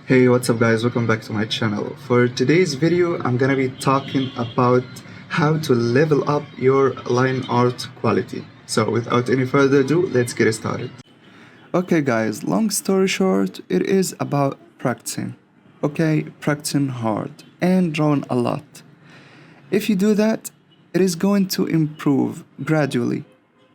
Hey, what's up guys? Welcome back to my channel. For today's video, I'm gonna be talking about how to level up your line art quality. So without any further ado, let's get started. Okay guys, long story short, it is about practicing. Okay, practicing hard and drawing a lot. If you do that, it is going to improve gradually.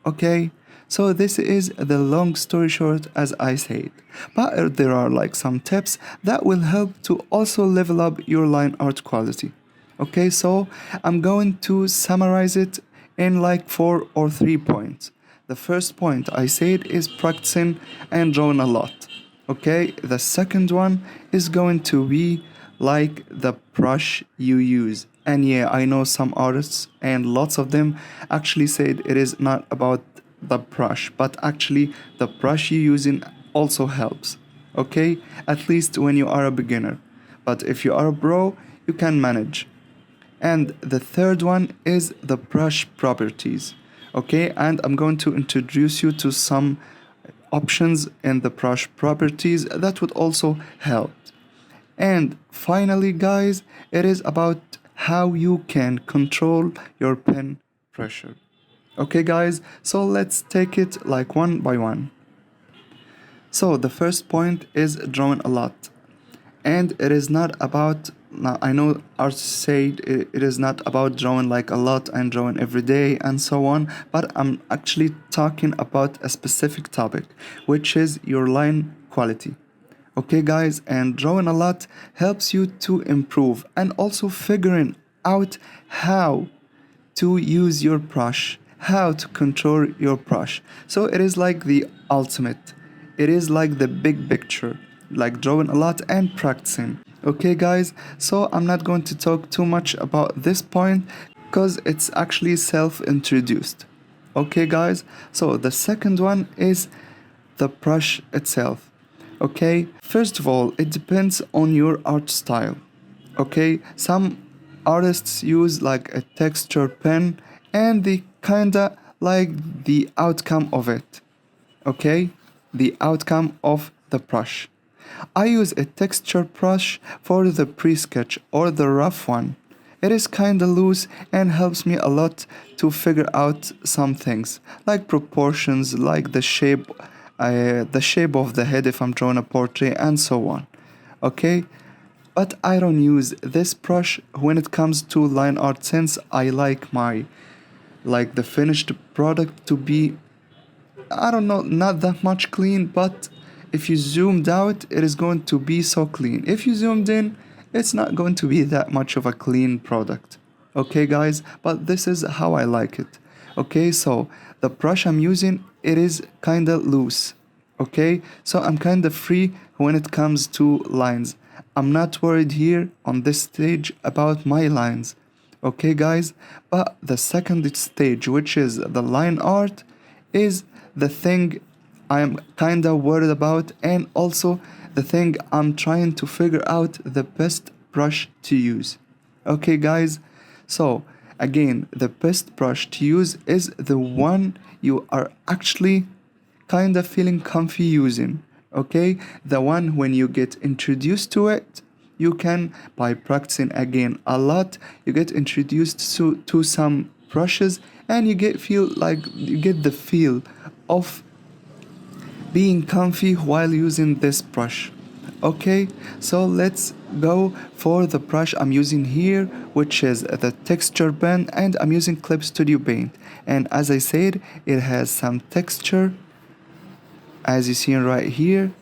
Okay? So this is the long story short as I said. But there are like some tips that will help to also level up your line art quality. Okay, so I'm going to summarize it in like 4 or 3 points. The first point I said is practicing and drawing a lot. Okay, the second one is going to be like the brush you use. And yeah, I know some artists and lots of them actually said it is not about the brush, but actually the brush you using also helps. Okay, at least when you are a beginner. But if you are a pro, you can manage. And the third one is the brush properties. Okay, and I'm going to introduce you to some options in the brush properties that would also help. And finally, guys, it is about how you can control your pen pressure. Okay, guys, so let's take it like one by one. So, the first point is drawing a lot. And it is not about, now I know artists say it is not about drawing like a lot and drawing every day and so on, but I'm actually talking about a specific topic, which is your line quality. Okay, guys, and drawing a lot helps you to improve and also figuring out how to use your brush, how to control your brush. So it is like the ultimate. It is like the big picture, like drawing a lot and practicing. Okay, guys, so I'm not going to talk too much about this point because it's actually self introduced. Okay, guys, so the second one is the brush itself. Okay, first of all, it depends on your art style. Okay, some artists use like a texture pen and they kinda like the outcome of it. Okay, the outcome of the brush. I use a texture brush for the pre-sketch or the rough one. It is kinda loose and helps me a lot to figure out some things like proportions, like the shape of the head if I'm drawing a portrait and so on. Okay, but I don't use this brush when it comes to line art since I like the finished product to be, I don't know, not that much clean, but if you zoomed out, it is going to be so clean. If you zoomed in, it's not going to be that much of a clean product. Okay, guys, but this is how I like it. Okay, so the brush I'm using, it is kind of loose. Okay, so I'm kind of free when it comes to lines. I'm not worried here on this stage about my lines. Okay, guys, but the second stage, which is the line art, is the thing I'm kind of worried about, and also the thing I'm trying to figure out the best brush to use. Okay, guys, so again, the best brush to use is the one you are actually kind of feeling comfy using. Okay, the one when you get introduced to it, you can, by practicing again a lot, you get introduced to some brushes and you get the feel of being comfy while using this brush. Okay, so let's go for the brush I'm using here, which is the texture pen, and I'm using Clip Studio Paint. And as I said, it has some texture as you see right here.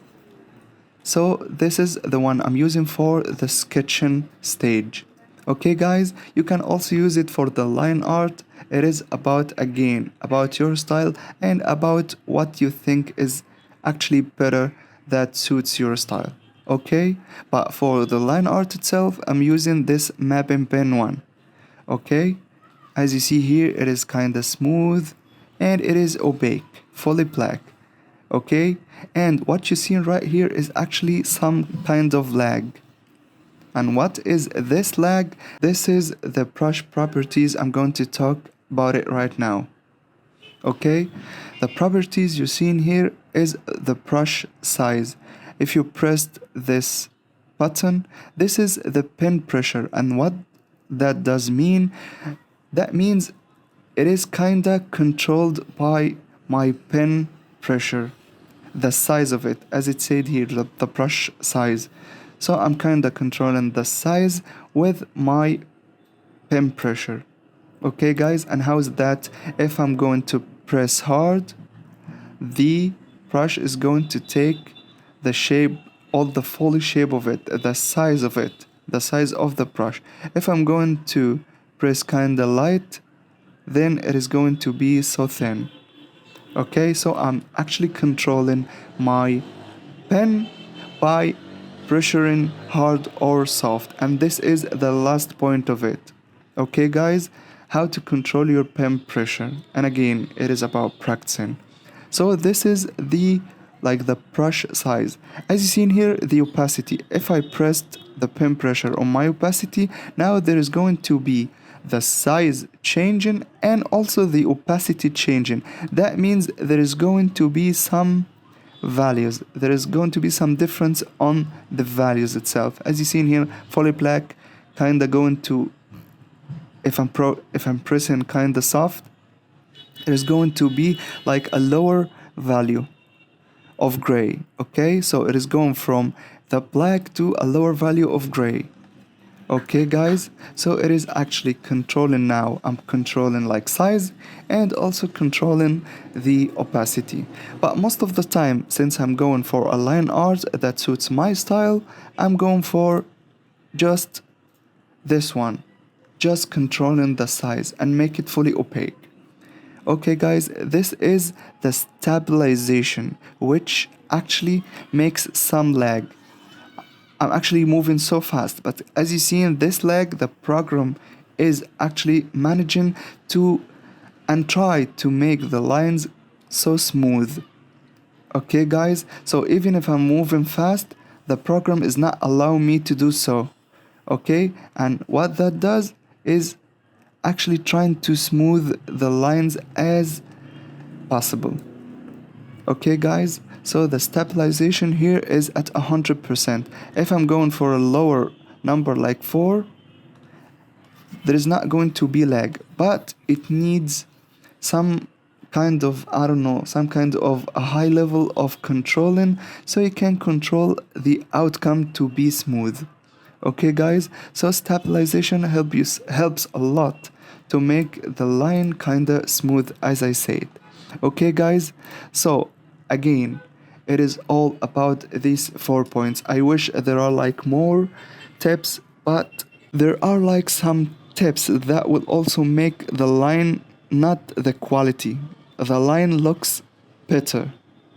So this is the one I'm using for the sketching stage. Okay, guys, you can also use it for the line art. It is about, again, about your style and about what you think is actually better that suits your style. Okay, but for the line art itself, I'm using this mapping pen one. Okay, as you see here, it is kind of smooth and it is opaque, fully black. Okay, and what you see right here is actually some kind of lag. And what is this lag? This is the brush properties. I'm going to talk about it right now. Okay, the properties you see in here is the brush size. If you pressed this button. This is the pen pressure, and what that does mean, that means it is kinda controlled by my pen pressure, the size of it, as it said here, the brush size. So I'm kinda controlling the size with my pen pressure. Okay guys, and how is that? If I'm going to press hard, the brush is going to take the shape, all the fully shape of it, the size of it, the size of the brush. If I'm going to press kinda light, then it is going to be so thin. Okay, so I'm actually controlling my pen by pressuring hard or soft, and this is the last point of it. Okay guys, how to control your pen pressure, and again it is about practicing. So this is the brush size. As you see in here, the opacity, if I pressed the pen pressure on my opacity, now there is going to be the size changing and also the opacity changing. That means there is going to be some values, there is going to be some difference on the values itself. As you see in here, fully black kinda going to, if I'm pressing kinda soft, there's going to be like a lower value of gray. Okay, so it is going from the black to a lower value of gray. Okay guys, so it is actually controlling. Now I'm controlling like size and also controlling the opacity. But most of the time, since I'm going for a line art that suits my style, I'm going for just this one, just controlling the size and make it fully opaque. Okay guys, this is the stabilization, which actually makes some lag. I'm actually moving so fast, but as you see in this lag, the program is actually managing to and try to make the lines so smooth. Okay guys, so even if I'm moving fast, the program is not allowing me to do so. Okay, and what that does is actually trying to smooth the lines as possible. Okay guys, so the stabilization here is at 100%. If I'm going for a lower number like 4, there is not going to be lag, but it needs some kind of, I don't know, some kind of a high level of controlling so you can control the outcome to be smooth. Okay guys, so stabilization helps a lot to make the line kinda smooth, as I said. Okay guys, so again, it is all about these 4 points. I wish there are like more tips, but there are like some tips that will also make the line, not the quality. The line looks better,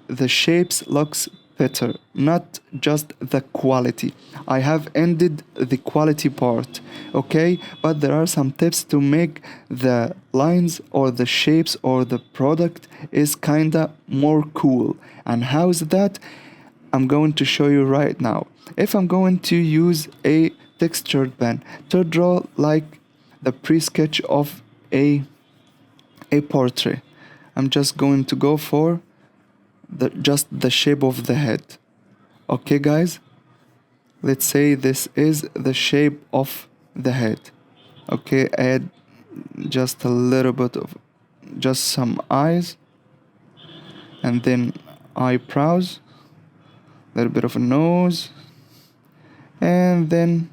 the shapes looks better, not just the quality. I have ended the quality part, okay? But there are some tips to make the lines or the shapes or the product is kinda more cool. And how is that? I'm going to show you right now. If I'm going to use a textured pen to draw like the pre-sketch of a portrait, I'm just going to go for just the shape of the head. Okay guys, let's say this is the shape of the head. Okay, add just a little bit of, just some eyes, and then eyebrows, a little bit of a nose, and then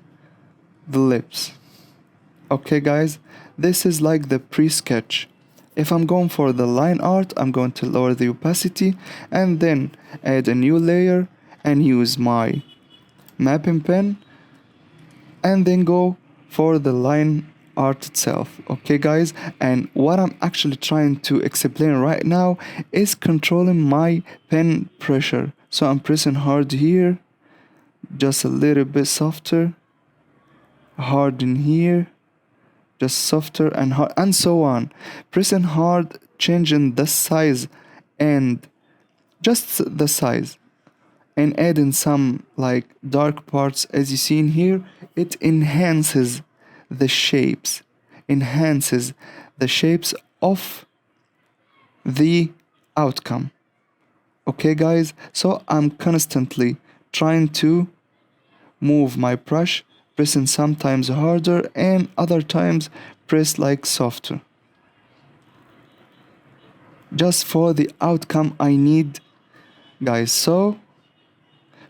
the lips. Okay guys, this is like the pre-sketch. If I'm going for the line art, I'm going to lower the opacity and then add a new layer and use my mapping pen and then go for the line art itself. Okay guys, and what I'm actually trying to explain right now is controlling my pen pressure. So I'm pressing hard here, just a little bit softer, hard in here, just softer and hard, and so on. Pressing hard, changing the size and just the size, and adding some like dark parts. As you see in here, it enhances the shapes, enhances the shapes of the outcome. Okay guys, so I'm constantly trying to move my brush, pressing sometimes harder and other times press like softer. Just for the outcome I need, guys. So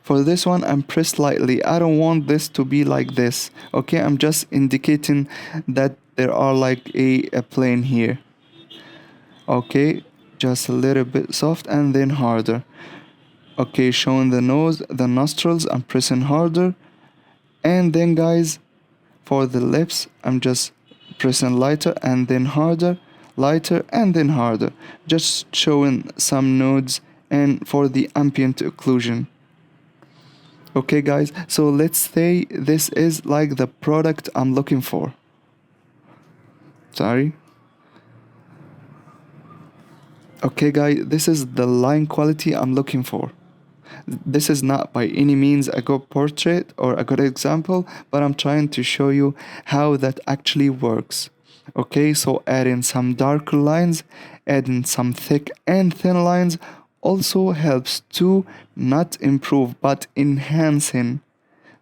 for this one, I'm pressed lightly. I don't want this to be like this. Okay, I'm just indicating that there are like a plane here. Okay, just a little bit soft and then harder. Okay, showing the nose, the nostrils, I'm pressing harder. And then guys, for the lips, I'm just pressing lighter and then harder, lighter and then harder. Just showing some nodes and for the ambient occlusion. Okay guys, so let's say this is like the product I'm looking for. Sorry. Okay guys, this is the line quality I'm looking for. This is not by any means a good portrait or a good example, but I'm trying to show you how that actually works. Okay, so adding some darker lines, adding some thick and thin lines also helps to not improve but enhancing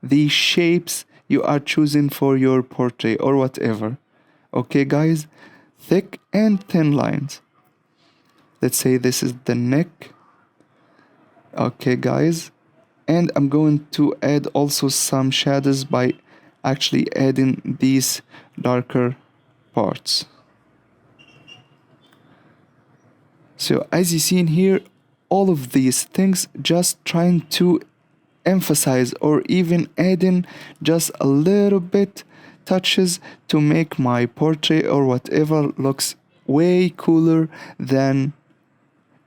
the shapes you are choosing for your portrait or whatever. Okay guys, thick and thin lines. Let's say this is the neck. Okay guys, and I'm going to add also some shadows by actually adding these darker parts. So as you see in here, all of these things just trying to emphasize or even adding just a little bit touches to make my portrait or whatever looks way cooler than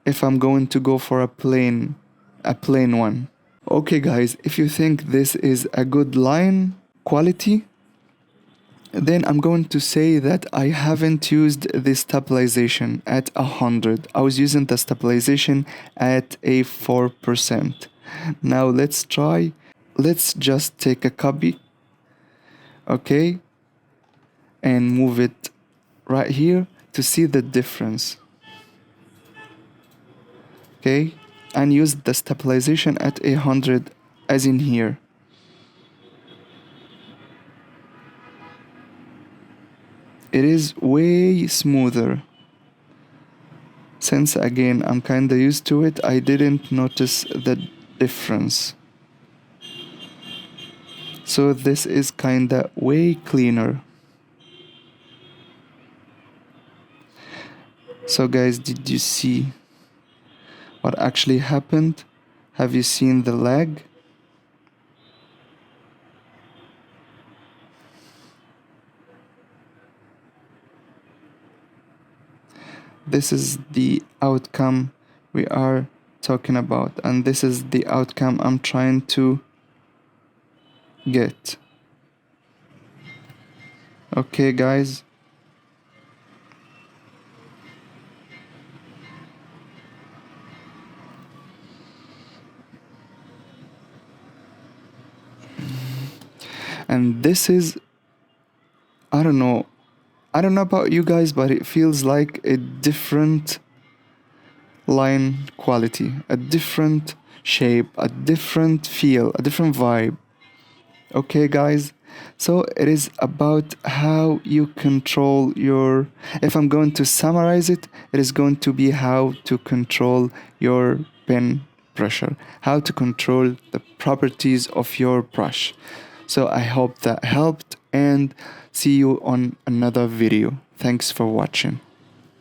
if I'm going to go for a plain one. Okay guys, if you think this is a good line quality, then I'm going to say that I haven't used the stabilization at 100. I was using the stabilization at a 4%. Now let's just take a copy, okay, and move it right here to see the difference. Okay, and use the stabilization at 100 as in here. It is way smoother. Since again I'm kinda used to it, I didn't notice the difference. So this is kinda way cleaner. So guys, did you see what actually happened? Have you seen the lag? This is the outcome we are talking about, and this is the outcome I'm trying to get. Okay guys, and this is, I don't know about you guys, but it feels like a different line quality, a different shape, a different feel, a different vibe. Okay guys, so it is about how you control your, if I'm going to summarize it, it is going to be how to control your pen pressure, how to control the properties of your brush. So I hope that helped, and see you on another video. Thanks for watching.